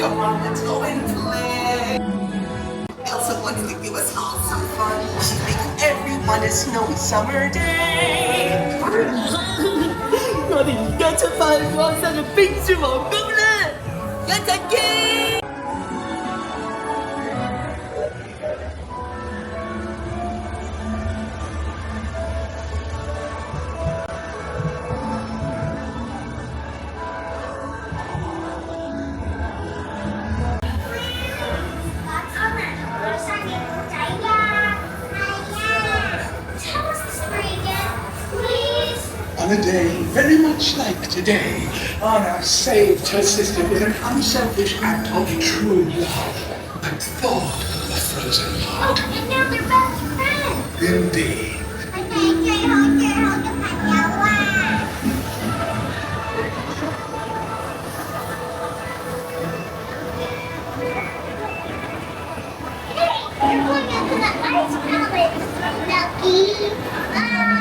Come on, let's go and play. Elsa wants to give us all some fun. She's making everyone a snowy summer day. 我哋而家出發去安生嘅冰雪皇宮啦！一陣見。On a day very much like today, Anna saved her sister with an unselfish act of true love and thawed a frozen heart. Oh, and now they're best friends. Indeed. Hey, you're going into the ice palace, Lucky. Bye.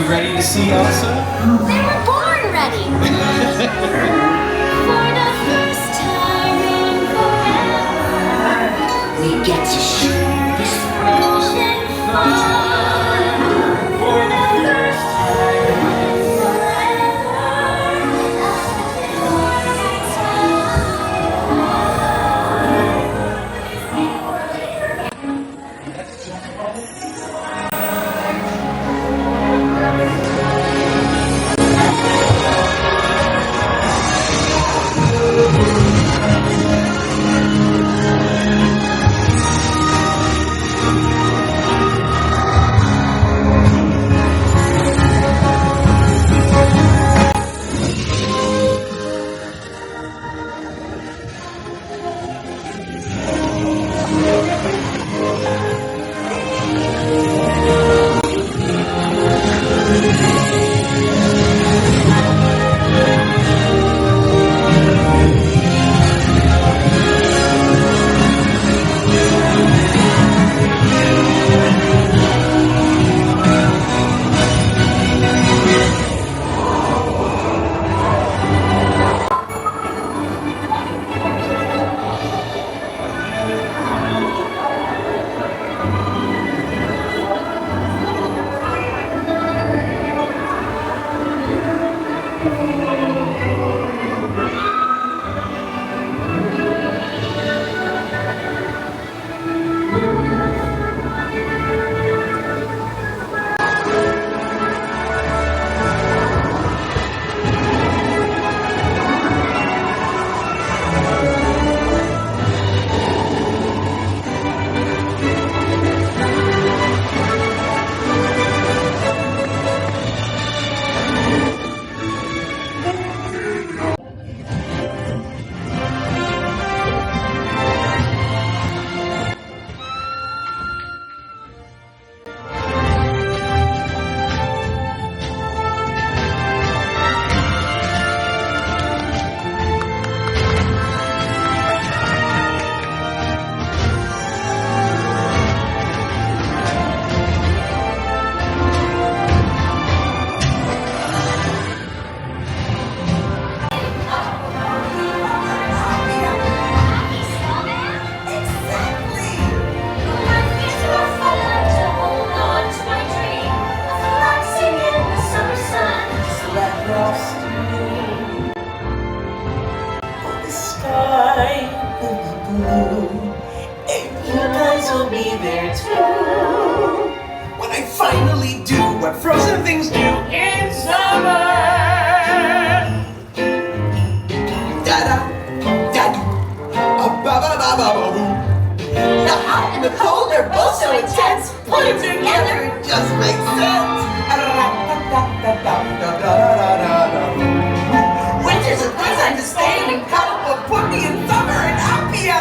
Ready to see Elsa? They were born ready. For the first time in forever, we get to share this frozen fun. For the first time in forever, frosty. Oh, the sky will be blue, and you guys will be there too. When I finally do what frozen things do in summer. Da-da, da-doo, ba-ba-ba-ba-ba-boo. The hot and the cold are both so intense. Put them together, it just makes sense. Winter's a good time to stay and cuddle, but put me in summer and I'll be a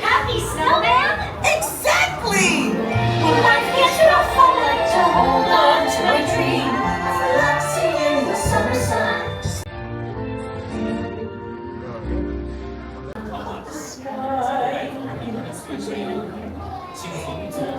Happy snowman? exactly. Well, life gives you a fun like to hold on to a dream of relaxing in the summer sun. Sky is blue.